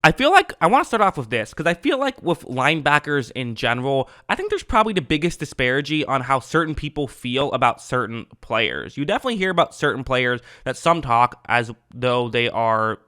I feel like I want to start off with this because I feel like with linebackers in general, I think there's probably the biggest disparity on how certain people feel about certain players. You definitely hear about certain players that some talk as though they are,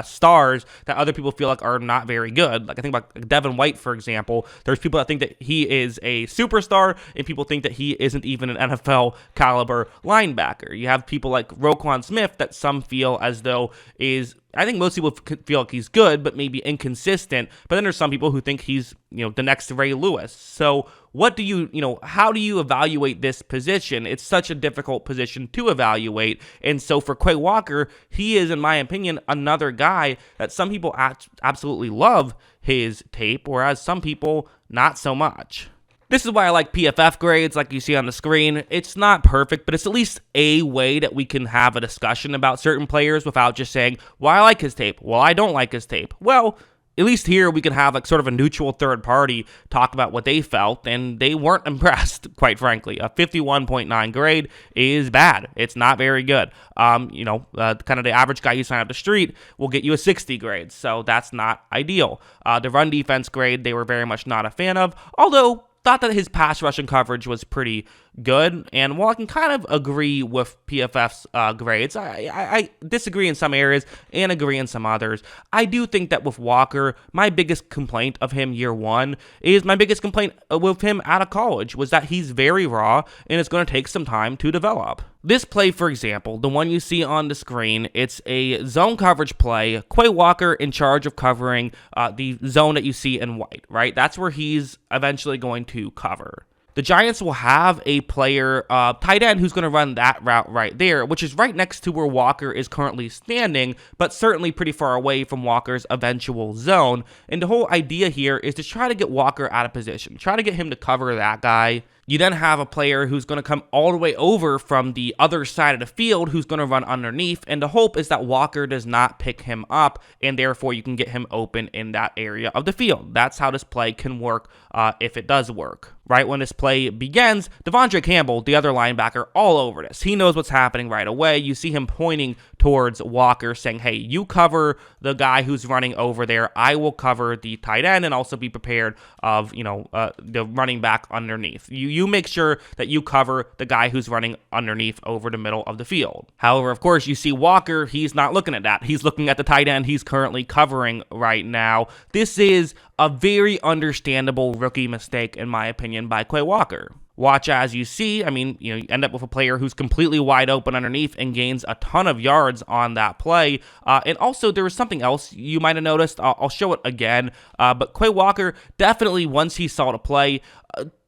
stars that other people feel like are not very good. Like I think about Devin White, for example. There's people that think that he is a superstar, and people think that he isn't even an NFL caliber linebacker. You have people like Roquan Smith that some feel as though is, I think most people feel like he's good, but maybe inconsistent. But then there's some people who think he's, the next Ray Lewis. So what do how do you evaluate this position? It's such a difficult position to evaluate. And so for Quay Walker, he is, in my opinion, another guy that some people absolutely love his tape, whereas some people not so much. This is why I like PFF grades like you see on the screen. It's not perfect, but it's at least a way that we can have a discussion about certain players without just saying, well, I like his tape. Well, I don't like his tape. Well, at least here we can have like sort of a neutral third party talk about what they felt, and they weren't impressed, quite frankly. A 51.9 grade is bad. It's not very good. Kind of the average guy you sign up the street will get you a 60 grade, so that's not ideal. The run defense grade, they were very much not a fan of, although thought that his pass rushing coverage was pretty good. And while I can kind of agree with PFF's grades, I disagree in some areas and agree in some others. I do think that with Walker, my biggest complaint of him year one is my biggest complaint with him out of college was that he's very raw and it's going to take some time to develop. This play, for example, the one you see on the screen, it's a zone coverage play. Quay Walker in charge of covering the zone that you see in white, right? That's where he's eventually going to cover. The Giants will have a player, tight end, who's going to run that route right there, which is right next to where Walker is currently standing, but certainly pretty far away from Walker's eventual zone. And the whole idea here is to try to get Walker out of position, try to get him to cover that guy. You then have a player who's going to come all the way over from the other side of the field who's going to run underneath, and the hope is that Walker does not pick him up, and therefore you can get him open in that area of the field. That's how this play can work if it does work. Right when this play begins, Devondre Campbell, the other linebacker, all over this. He knows what's happening right away. You see him pointing towards Walker saying, hey, you cover the guy who's running over there. I will cover the tight end and also be prepared of, the running back underneath. You make sure that you cover the guy who's running underneath over the middle of the field. However, of course, you see Walker, he's not looking at that. He's looking at the tight end he's currently covering right now. This is a very understandable rookie mistake, in my opinion, by Quay Walker. Watch as you see, you end up with a player who's completely wide open underneath and gains a ton of yards on that play. And also, there was something else you might have noticed. I'll show it again. But Quay Walker definitely, once he saw the play,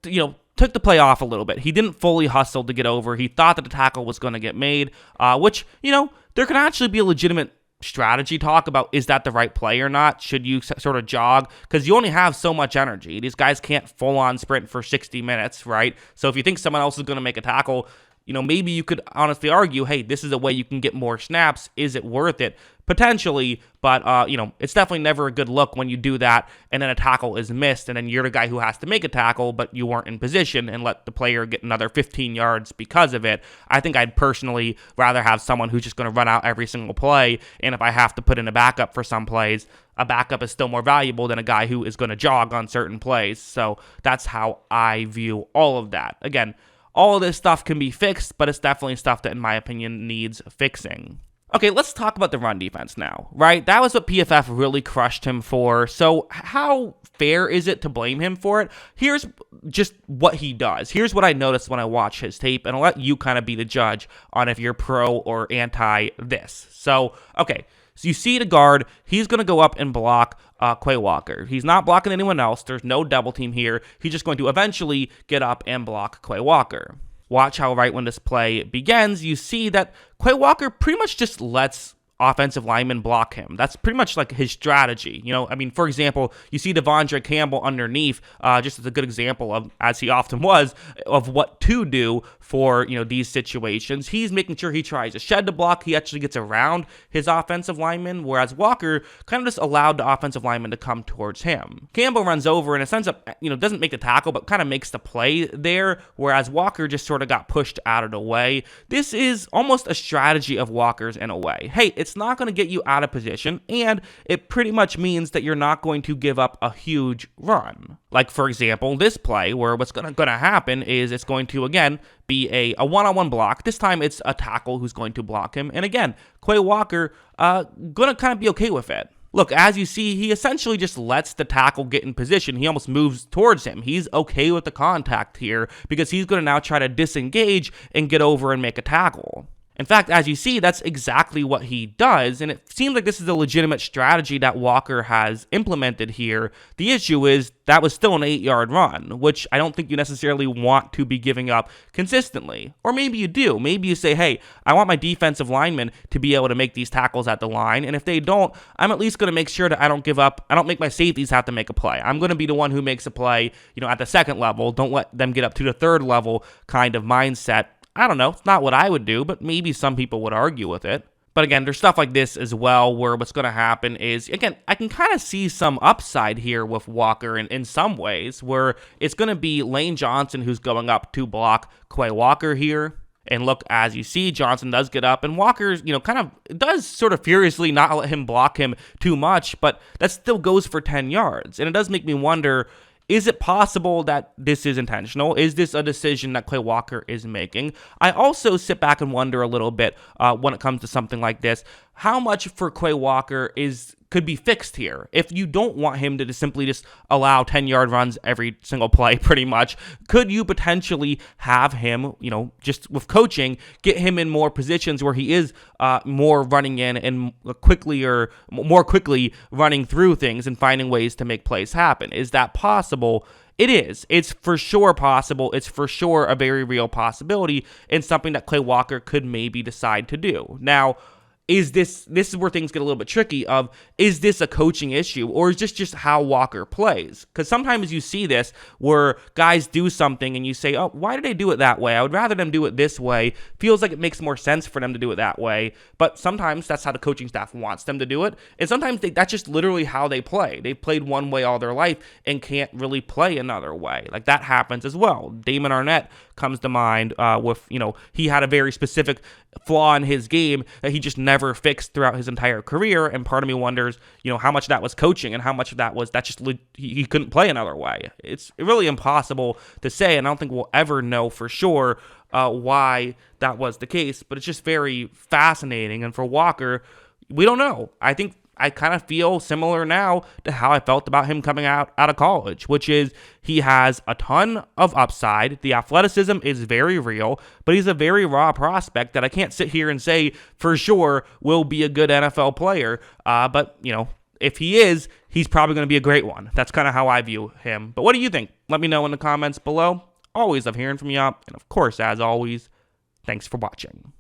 took the play off a little bit. He didn't fully hustle to get over. He thought that the tackle was going to get made, which, there can actually be a legitimate strategy talk about, is that the right play or not? Should you sort of jog? Because you only have so much energy. These guys can't full-on sprint for 60 minutes, right? So if you think someone else is going to make a tackle, maybe you could honestly argue, hey, this is a way you can get more snaps. Is it worth it? Potentially, but, it's definitely never a good look when you do that and then a tackle is missed and then you're the guy who has to make a tackle, but you weren't in position and let the player get another 15 yards because of it. I think I'd personally rather have someone who's just going to run out every single play, and if I have to put in a backup for some plays, a backup is still more valuable than a guy who is going to jog on certain plays. So that's how I view all of that. Again, all of this stuff can be fixed, but it's definitely stuff that, in my opinion, needs fixing. Okay, let's talk about the run defense now, right? That was what PFF really crushed him for. So how fair is it to blame him for it? Here's just what he does. Here's what I noticed when I watch his tape, and I'll let you kind of be the judge on if you're pro or anti this. So, okay, so you see the guard. He's going to go up and block Quay Walker. He's not blocking anyone else. There's no double team here. He's just going to eventually get up and block Quay Walker. Watch how right when this play begins, you see that Quay Walker pretty much just lets offensive linemen block him. That's pretty much like his strategy. For example, you see Devondre Campbell underneath, just as a good example of, as he often was, of what to do for, these situations. He's making sure he tries to shed the block. He actually gets around his offensive lineman, whereas Walker kind of just allowed the offensive lineman to come towards him. Campbell runs over in a sense of, doesn't make the tackle, but kind of makes the play there, whereas Walker just sort of got pushed out of the way. This is almost a strategy of Walker's in a way. Hey, it's it's not going to get you out of position, and it pretty much means that you're not going to give up a huge run. Like, for example, this play where what's going to happen is it's going to, again, be a one-on-one block. This time it's a tackle who's going to block him. And again, Quay Walker going to kind of be okay with it. Look, as you see, he essentially just lets the tackle get in position. He almost moves towards him. He's okay with the contact here because he's going to now try to disengage and get over and make a tackle. In fact, as you see, that's exactly what he does, and it seems like this is a legitimate strategy that Walker has implemented here. The issue is that was still an 8-yard run, which I don't think you necessarily want to be giving up consistently. Or maybe you do. Maybe you say, hey, I want my defensive linemen to be able to make these tackles at the line, and if they don't, I'm at least going to make sure that I don't give up. I don't make my safeties have to make a play. I'm going to be the one who makes a play, at the second level. Don't let them get up to the third level kind of mindset. I don't know, it's not what I would do, but maybe some people would argue with it. But again, there's stuff like this as well where what's going to happen is, again, I can kind of see some upside here with Walker in some ways where it's going to be Lane Johnson who's going up to block Quay Walker here. And look, as you see, Johnson does get up, and Walker's, kind of does sort of furiously not let him block him too much, but that still goes for 10 yards. And it does make me wonder, is it possible that this is intentional? Is this a decision that Quay Walker is making? I also sit back and wonder a little bit when it comes to something like this, how much for Quay Walker could be fixed here. If you don't want him to simply just allow 10-yard runs every single play, pretty much, could you potentially have him, just with coaching, get him in more positions where he is more running in and more quickly running through things and finding ways to make plays happen? Is that possible? It is. It's for sure possible. It's for sure a very real possibility and something that Quay Walker could maybe decide to do. Now, this is where things get a little bit tricky is this a coaching issue or is this just how Walker plays? Because sometimes you see this where guys do something and you say, oh, why did they do it that way? I would rather them do it this way. Feels like it makes more sense for them to do it that way. But sometimes that's how the coaching staff wants them to do it. And sometimes that's just literally how they play. They played one way all their life and can't really play another way. Like that happens as well. Damon Arnett comes to mind with, he had a very specific flaw in his game that he just never fixed throughout his entire career, and part of me wonders, how much of that was coaching and how much of that was that just he couldn't play another way. It's really impossible to say, and I don't think we'll ever know for sure why that was the case, but it's just very fascinating, and for Walker, we don't know. I think I kind of feel similar now to how I felt about him coming out of college, which is he has a ton of upside. The athleticism is very real, but he's a very raw prospect that I can't sit here and say for sure will be a good NFL player. But, if he is, he's probably going to be a great one. That's kind of how I view him. But what do you think? Let me know in the comments below. Always love hearing from you. And of course, as always, thanks for watching.